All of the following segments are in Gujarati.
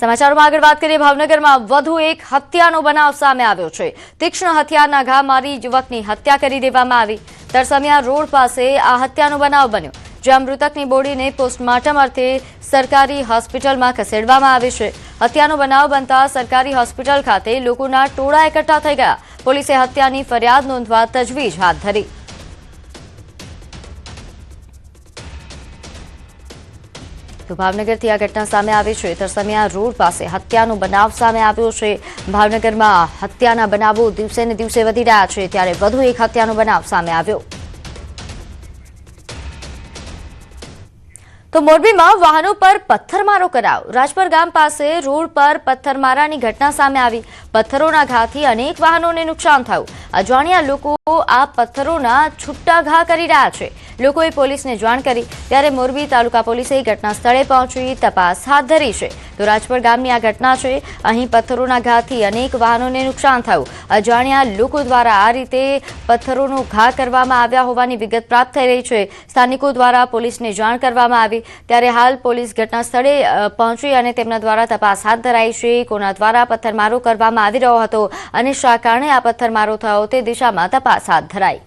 સમાચારોમાં આગળ વાત કરીએ ભાવનગરમાં વધુ એક હત્યાનો બનાવ સામે આવ્યો છે। તીક્ષ્ણ હથિયારના ઘા મારી યુવકની હત્યા કરી દેવામાં આવી। તરસમિયા રોડ પાસે આ હત્યાનો બનાવ બન્યો, જ્યાં મૃતકની બોડીને પોસ્ટમોર્ટમ અર્થે સરકારી હોસ્પિટલમાં ખસેડવામાં આવી છે। હત્યાનો બનાવ બનતા સરકારી હોસ્પિટલ ખાતે લોકોના ટોળા એકઠા થઈ ગયા। પોલીસે હત્યાની ફરિયાદ નોંધવા તજવીજ હાથ ધરી। તો ભાવનગરથી આ ઘટના સામે આવી છે। તરસમિયા રોડ પાસે હત્યાનો બનાવ સામે આવ્યો છે। ભાવનગરમાં હત્યાના બનાવો દિવસે ને દિવસે વધી રહ્યા છે, ત્યારે વધુ એક હત્યાનો બનાવ સામે આવ્યો। તો મોરબીમાં વાહનો પર પથ્થરમારો કરાયો। રાજપર ગામ પાસે રોડ પર પથ્થરમારાની ઘટના સામે આવી। પથ્થરોના ઘાથી અનેક વાહનોને નુકસાન થયું। અજાણ્યા લોકો આ પથ્થરોના છૂટા ઘા કરી રહ્યા છે। લોકોએ પોલીસને જાણ કરી, ત્યારે મોરબી તાલુકા પોલીસે ઘટના સ્થળે પહોંચી તપાસ હાથ ધરી છે। તો રાજપર ગામની આ ઘટના છે। અહીં પથ્થરોના ઘાથી અનેક વાહનોને નુકસાન થયું। અજાણ્યા લોકો દ્વારા આ રીતે પથ્થરોનો ઘા કરવામાં આવ્યા હોવાની વિગત પ્રાપ્ત થઈ રહી છે। સ્થાનિકો દ્વારા પોલીસને જાણ કરવામાં આવી, ત્યારે હાલ પોલીસ ઘટના સ્થળે પહોંચી અને તેમના દ્વારા તપાસ હાથ ધરાઈ છે। કોના દ્વારા પથ્થરમારો કરવામાં આવી રહ્યો હતો અને શા કારણે આ પથ્થરમારો થયો તે દિશામાં તપાસ હાથ ધરાઈ।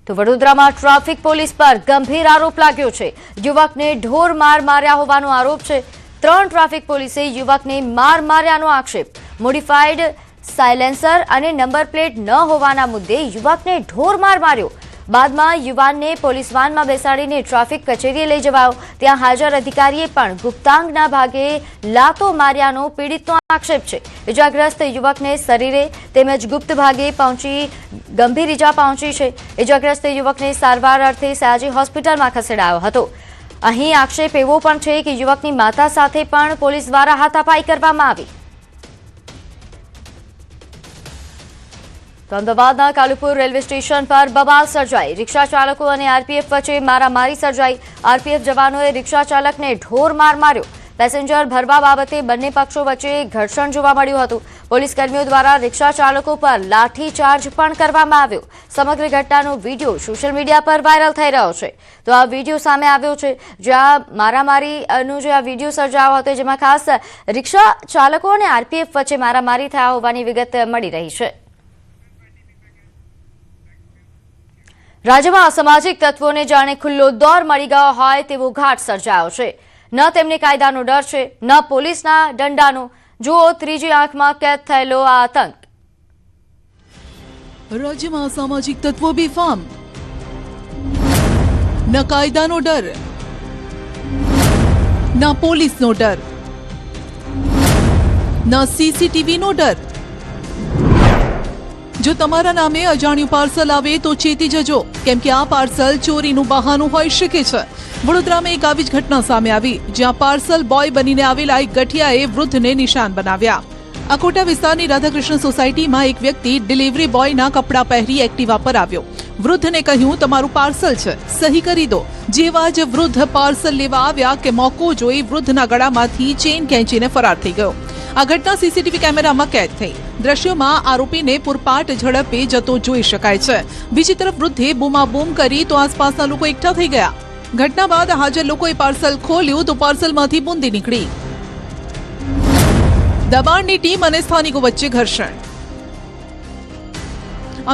તો વડોદરામાં ટ્રાફિક પોલીસ પર ગંભીર આરોપ લાગ્યો છે। યુવકને ઢોર માર માર્યા હોવાનો આરોપ છે। 3 ટ્રાફિક પોલીસે યુવકને માર માર્યાનો આક્ષેપ। મોડિફાઈડ સાયલેન્સર અને નંબર પ્લેટ ન હોવાના મુદ્દે યુવકને ઢોર માર માર્યો। બાદમાં યુવાનને પોલીસ વાનમાં બેસાડીને ટ્રાફિક કચેરીએ લઈ જવાયો। ત્યાં હાજર અધિકારીએ પણ ગુપ્તાંગના ભાગે લાતો માર્યાનો પીડિતનો આક્ષેપ છે। ઇજાગ્રસ્ત યુવકને શરીરે તેમજ ગુપ્ત ભાગે ગંભીર ઇજા પહોંચી છે। ઇજાગ્રસ્ત યુવકને સારવાર અર્થે સયાજી હોસ્પિટલમાં ખસેડાયો હતો। અહીં આક્ષેપ એવો પણ છે કે યુવકની માતા સાથે પણ પોલીસ દ્વારા હાથાપાઈ કરવામાં આવી। તો અમદાવાદના કાલુપુર રેલવે સ્ટેશન પર બબાલ સર્જાઈ। રિક્ષા ચાલકો અને આરપીએફ વચ્ચે મારામારી સર્જાઈ। આરપીએફ જવાનોએ રિક્ષા ચાલકને ઢોર માર માર્યો। પેસેન્જર ભરવા બાબતે બંને પક્ષો વચ્ચે ઘર્ષણ જોવા મળ્યું હતું। પોલીસ કર્મીઓ દ્વારા રિક્ષા ચાલકો પર લાઠીચાર્જ પણ કરવામાં આવ્યો। સમગ્ર ઘટનાનો વિડીયો સોશિયલ મીડિયા પર વાયરલ થઈ રહ્યો છે। તો આ વિડીયો સામે આવ્યો છે, જ્યાં મારામારીનો જે આ વિડીયો સર્જાયો હતો, જેમાં ખાસ રિક્ષા ચાલકો અને આરપીએફ વચ્ચે મારામારી થયા હોવાની વિગત મળી રહી છે। રાજ્યમાં અસામાજિક તત્વોને જાણે ખુલ્લો દોર મળી ગયો હોય તેવો ઘાટ સર્જાયો છે। ન તેમને કાયદાનો ડર છે, ન પોલીસના દંડાનો। જુઓ ત્રીજી આંખમાં કેદ થયેલો આ આતંક। રાજ્યમાં અસામાજિક તત્વો બેફામ, ન કાયદાનો ડર, ન પોલીસનો ડર, ન સીસીટીવીનો ડર। જો તમારા નામે અજાણ્યું પાર્સલ આવે તો ચેતી જજો, કેમ કે આ પાર્સલ ચોરીનું બહાનું હોઈ શકે છે। વડોદરામાં એક આવી જ ઘટના સામે આવી, જ્યાં પાર્સલ બોય બનીને આવેલા એક ગઠિયાએ વૃદ્ધને નિશાન બનાવ્યા। અકોટા વિસ્તારની રાધાકૃષ્ણ સોસાયટીમાં એક વ્યક્તિ ડિલિવરી બોયના કપડાં પહેરી એક્ટિવા પર આવ્યો। વૃદ્ધને કહ્યું, તમારું પાર્સલ છે, સહી કરી દો। જેવા જ વૃદ્ધ પાર્સલ લેવા આવ્યા કે મોકો જોઈ વૃદ્ધના ગળામાંથી ચેઇન ખેંચીને ફરાર થઈ ગયો। આ ઘટના સીસીટીવી કેમેરામાં કેદ થઈ। દ્રશ્યોમાં આરોપીને પૂરપાટ ઝડપે જતો જોઈ શકાય છે। બીજી તરફ વૃદ્ધે બૂમાબૂમ કરી તો આસપાસના લોકો એકઠા થઈ ગયા। ઘટના બાદ હાજર લોકોએ પાર્સલ ખોલ્યું તો પાર્સલમાંથી બુંદી નીકળી। દબાણની ટીમ અને સ્થાનિકો વચ્ચે ઘર્ષણ।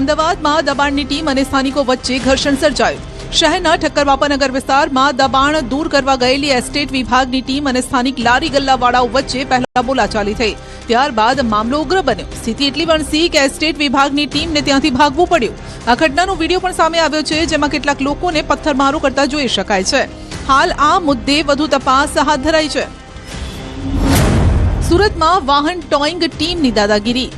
અમદાવાદમાં દબાણની ટીમ અને સ્થાનિકો વચ્ચે ઘર્ષણ સર્જાયું। શહેરના ઠક્કરબાપાનગર વિસ્તારમાં દબાણ દૂર કરવા ગયેલી એસ્ટેટ વિભાગની ટીમ અને સ્થાનિક લારી ગલ્લાવાળાઓ વચ્ચે પહેલા બોલાચાલી થઈ। ત્યારબાદ મામલો ઉગ્ર બન્યો। સ્થિતિ એટલી વણસી કે એસ્ટેટ વિભાગની ટીમને ત્યાંથી ભાગવું પડ્યું। આ ઘટનાનો વિડીયો પણ સામે આવ્યો છે, જેમાં કેટલાક લોકોને પથ્થરમારો કરતા જોઈ શકાય છે। હાલ આ મુદ્દે વધુ તપાસ હાથ ધરાઈ છે। સુરતમાં વાહન ટોઈંગ ટીમની દાદાગીરી।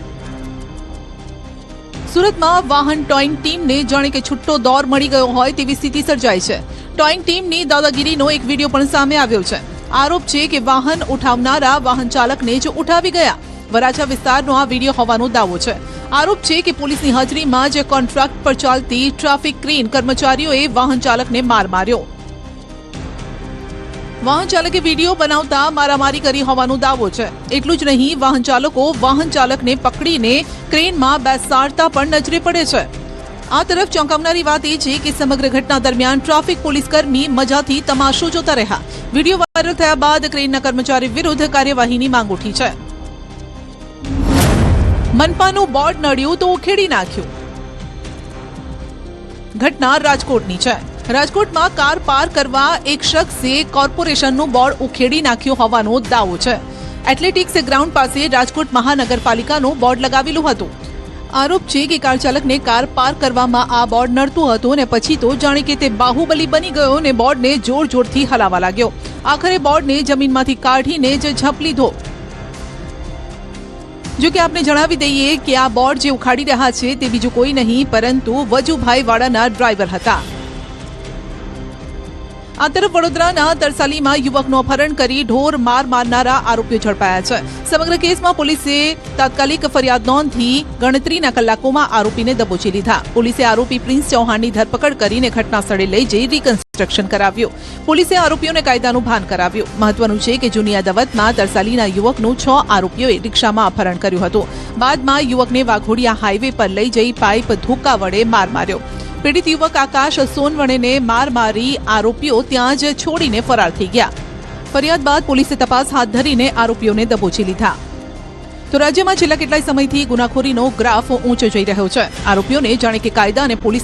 સુરતમાં વાહન ટોઈંગ ટીમને જાણે કે છૂટો દોર મળી ગયો હોય તેવી સ્થિતિ સર્જાઈ છે। ટોઈંગ ટીમની દાદાગીરીનો એક વિડીયો પણ સામે આવ્યો છે। આરોપ છે કે વાહન ઉઠાવનારા વાહન ચાલકને જ ઉઠાવી ગયા। વરાછા વિસ્તારનો આ વિડીયો હોવાનો દાવો છે। આરોપ છે કે પોલીસની હાજરીમાં જ કોન્ટ્રાક્ટ પર ચાલતી ટ્રાફિક ક્રેન કર્મચારીઓએ વાહન ચાલકને માર માર્યો। વાહન ચાલકે વિડીયો બનાવતા મારામારી કરી હોવાનો દાવો છે। એટલું જ નહીં, વાહન ચાલકો વાહન ચાલકને પકડીને ક્રેનમાં બેસાડતા પણ નજરે પડે છે। આ તરફ ચોંકાવનારી વાત એ છે કે સમગ્ર ઘટના દરમિયાન ટ્રાફિક પોલીસ કર્મી મજાથી તમાશો જોતા રહ્યા. વિડીયો વાયરલ થયા બાદ ક્રેનના કર્મચારી વિરુદ્ધ કાર્યવાહીની માંગ ઉઠી છે. મનપાનું બોર્ડ નડ્યું તો ઉખેડી નાખ્યું. ઘટના રાજકોટની છે. રાજકોટમાં કાર પાર્ક કરવા એક શખ્સે કોર્પોરેશનનું બોર્ડ ઉખેડી નાખ્યું હોવાનો દાવો છે. એથ્લેટિક્સ ગ્રાઉન્ડ પાસે રાજકોટ મહાનગરપાલિકાનું બોર્ડ લગાવેલું હતું. આરોપ છે કે કાર ચાલકને કાર પાર્ક કરવામાં આ બોર્ડ નડતું હતું અને પછી તો જાણે કે તે બાહુબલી બની ગયો અને બોર્ડને જોરથી હલાવવા લાગ્યો. આખરે બોર્ડને જમીનમાંથી કાઢીને જ ઝપ લીધો. જો કે આપને જણાવી દઈએ કે આ બોર્ડ જે ઉખાડી રહ્યા છે તે બીજું કોઈ નહીં પરંતુ વજુભાઈ વાડાના ડ્રાઈવર હતા. આ તરફ વડોદરાના તરસાલીમાં યુવકનું અપહરણ કરી ઢોર માર મારનારા આરોપીઓ ઝડપાયા છે. સમગ્ર કેસમાં પોલીસે તાત્કાલિક ફરિયાદ નોંધી ગણતરીના કલાકોમાં આરોપીને દબોચી લીધા. પોલીસે આરોપી પ્રિન્સ ચૌહાણની ધરપકડ કરીને ઘટના સ્થળે લઈ જઈ રિકન્સ્ટ્રક્શન કરાવ્યું. પોલીસે આરોપીઓને કાયદાનું ભાન કરાવ્યું. મહત્વનું છે કે જૂની અદાવતમાં તરસાલીના યુવકનું 6 આરોપીઓએ રિક્ષામાં અપહરણ કર્યું હતું. બાદમાં યુવકને વાઘોડિયા હાઈવે પર લઈ જઈ પાઇપ ધોકા વડે માર માર્યો. પીડિત યુવક આકાશ સોનવણેને માર મારી આરોપીઓ ત્યાં જ છોડીને ફરાર થઈ ગયા. ફરિયાદ બાદ પોલીસે તપાસ હાથ ધરીને આરોપીઓને દબોચી લીધા. તો રાજ્યમાં છેલ્લા કેટલાય સમયથી ગુનાખોરીનો ગ્રાફ ઊંચો જઈ રહ્યો છે. આરોપીઓને જાણે કે કાયદા અને પોલીસ